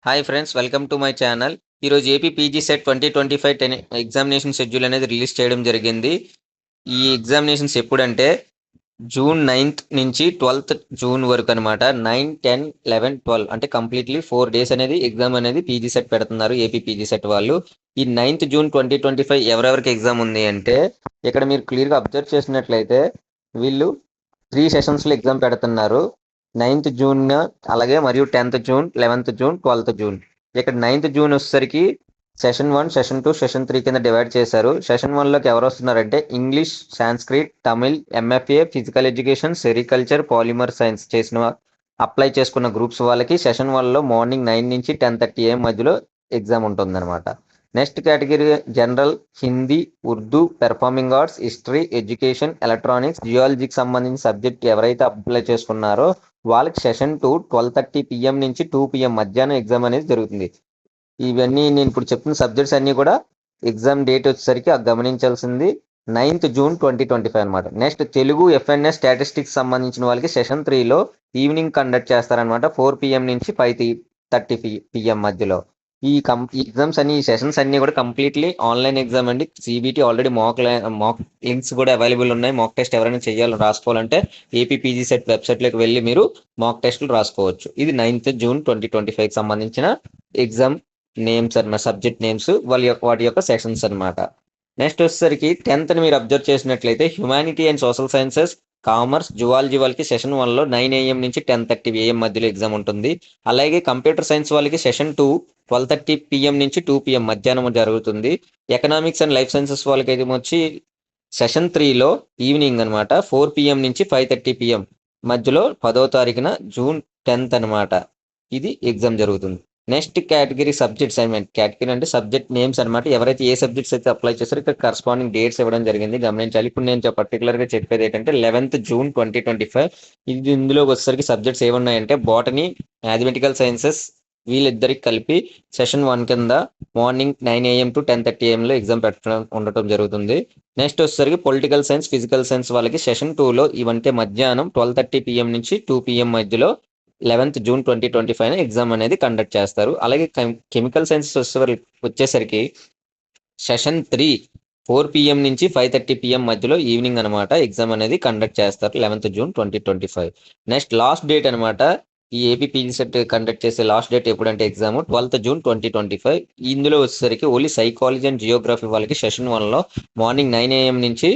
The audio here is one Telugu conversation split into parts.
Hi friends, welcome to my channel. ఈరోజు AP PG SET 2025 examination schedule అనేది రిలీజ్ చేయడం జరిగింది. ఈ ఎగ్జామినేషన్స్ ఎప్పుడంటే జూన్ 9th నుంచి 12th జూన్ వరకు అనమాట. 9, 10, 11, 12 అంటే కంప్లీట్లీ 4 డేస్ అనేది ఎగ్జామ్ అనేది పీజీ సెట్ పెడుతున్నారు ఏపీ పీజీ సెట్ వాళ్ళు. ఈ 9th జూన్ 2025 ఎవరెవరికి ఎగ్జామ్ ఉంది అంటే ఇక్కడ మీరు క్లియర్గా అబ్జర్వ్ చేసినట్లయితే వీళ్ళు 3 సెషన్స్లో ఎగ్జామ్ పెడుతున్నారు. 9th జూన్ అలాగే మరియు 10th June, 11th June, 12th June. ఇక్కడ 9th జూన్ వచ్చేసరికి సెషన్ 1, సెషన్ 2, సెషన్ 3 కింద డివైడ్ చేశారు. సెషన్ 1లోకి ఎవరు వస్తున్నారంటే English, Sanskrit, Tamil, MFA, physical education, sericulture, polymer science చేసిన అప్లై చేసుకున్న గ్రూప్స్ వాళ్ళకి సెషన్ 1లో మార్నింగ్ 9 నుంచి 10:30 AM మధ్యలో ఎగ్జామ్ ఉంటుందన్నమాట. Next category general, Hindi, Urdu, performing arts, history, education, electronics, జియాలజీకి సంబంధించిన సబ్జెక్ట్ ఎవరైతే అప్లై చేసుకున్నారో వాళ్ళకి సెషన్ 2 12:30 PM నుంచి 2 PM మధ్యాహ్నం ఎగ్జామ్ అనేది జరుగుతుంది. ఇవన్నీ నేను ఇప్పుడు చెప్తున్న సబ్జెక్ట్స్ అన్నీ కూడా ఎగ్జామ్ డేట్ వచ్చేసరికి గమనించాల్సింది 9th జూన్ 2025 అనమాట. నెక్స్ట్ తెలుగు, ఎఫ్ఎన్ఎస్, స్టాటిస్టిక్స్ సంబంధించిన వాళ్ళకి సెషన్ 3లో ఈవినింగ్ కండక్ట్ చేస్తారనమాట. 4 PM నుంచి 5:30 PM మధ్యలో. ఈ ఎగ్జామ్స్ అన్ని, ఈ సెషన్స్ అన్ని కూడా కంప్లీట్లీ ఆన్లైన్ ఎగ్జామ్ అండి. సిబిటి ఆల్రెడీ మాక్ లింక్స్ కూడా అవైలబుల్ ఉన్నాయి. మాక్ టెస్ట్ ఎవరైనా చేయాలని రాసుకోవాలంటే ఏపీ పీజీ సెట్ వెబ్సైట్లోకి వెళ్ళి మీరు మాక్ టెస్టులు రాసుకోవచ్చు. ఇది 9th జూన్ 2025కి సంబంధించిన ఎగ్జామ్ నేమ్స్ అన్నమాట, సబ్జెక్ట్ నేమ్స్ వాటి యొక్క సెషన్స్ అనమాట. నెక్స్ట్ వచ్చేసరికి 10th మీరు అబ్జర్వ్ చేసినట్లయితే humanity and social sciences, commerce, zoology వాళ్ళకి సెషన్ 1లో 9 AM నుంచి 10:30 AM మధ్యలో ఎగ్జామ్ ఉంటుంది. అలాగే కంప్యూటర్ సైన్స్ వాళ్ళకి సెషన్ 2 12:30 PM నుంచి 2 PM మధ్యాహ్నం జరుగుతుంది. ఎకనామిక్స్ అండ్ లైఫ్ సైన్సెస్ వాళ్ళకి అయితే వచ్చి సెషన్ 3లో ఈవినింగ్ అనమాట 4 PM నుంచి 5:30 PM మధ్యలో 10వ తారీఖున జూన్ 10th అనమాట ఇది ఎగ్జామ్ జరుగుతుంది. నెక్స్ట్ కేటగిరీ సబ్జెక్ట్స్ అన్నమాట. కేటగిరీ అంటే సబ్జెక్ట్ నేమ్స్ అనమాట. ఎవరైతే ఏ సబ్జెక్ట్స్ అయితే అప్లై చేస్తారో ఇక్కడ కరస్పాండింగ్ డేట్స్ ఇవ్వడం జరిగింది, గమనించాలి. ఇప్పుడు నేను పర్టికులర్గా చెప్పేది ఏంటంటే 11th జూన్ 2025 ఇది. ఇందులో వచ్చేసరికి సబ్జెక్ట్స్ ఏమున్నాయంటే బాటనీ, మ్యాథమెటికల్ సైన్సెస్ వీళ్ళిద్దరికి కలిపి సెషన్ 1 కింద morning 9 AM to 10:30 AM exam ఉండటం జరుగుతుంది. నెక్స్ట్ వచ్చేసరికి పొలిటికల్ సైన్స్, ఫిజికల్ సైన్స్ వాళ్ళకి సెషన్ 2లో ఇవంటే మధ్యాహ్నం 12:30 PM నుంచి 2 PM మధ్యలో 11th జూన్ 2025 ఎగ్జామ్ అనేది కండక్ట్ చేస్తారు. అలాగే కెమికల్ సైన్సెస్ వచ్చేసరికి సెషన్ 3 4 PM నుంచి 5:30 PM మధ్యలో ఈవినింగ్ అనమాట ఎగ్జామ్ అనేది కండక్ట్ చేస్తారు 11th June 2025. Next last date అనమాట. ఈ ఏపీ పీజీ సెట్ కండక్ట్ చేసే లాస్ట్ డేట్ ఎప్పుడంటే ఎగ్జామ్ 12th జూన్ 2025. ఇందులో వచ్చేసరికి ఓన్లీ సైకాలజీ అండ్ జియోగ్రఫీ వాళ్ళకి సెషన్ 1లో మార్నింగ్ 9 AM నుంచి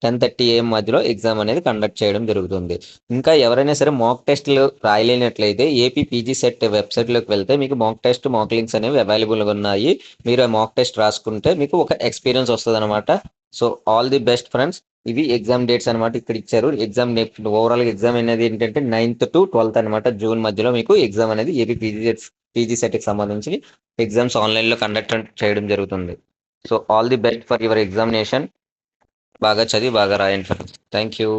10:30 AM మధ్యలో ఎగ్జామ్ అనేది కండక్ట్ చేయడం జరుగుతుంది. ఇంకా ఎవరైనా సరే మాక్ టెస్ట్లు రాయలేనట్లయితే ఏపీ పీజీ సెట్ వెబ్సైట్లోకి వెళ్తే మీకు మాక్ టెస్ట్, మాక్ లింక్స్ అనేవి అవైలబుల్గా ఉన్నాయి. మీరు ఆ మాక్ టెస్ట్ రాసుకుంటే మీకు ఒక ఎక్స్పీరియన్స్ వస్తుంది అనమాట. So all the best friends. ఇవి ఎగ్జామ్ డేట్స్ అనమాట ఇక్కడ ఇచ్చారు. ఎగ్జామ్ ఓవరాల్ ఎగ్జామ్ అనేది ఏంటంటే 9th to 12th అనమాట జూన్ మధ్యలో మీకు ఎగ్జామ్ అనేది ఏపీ పీజీ సెట్కి సంబంధించి ఎగ్జామ్స్ ఆన్లైన్లో కండక్ట్ చేయడం జరుగుతుంది. So all the best for your examination. బాగా చదివి బాగా రాయండి ఫ్రెండ్స్. Thank you.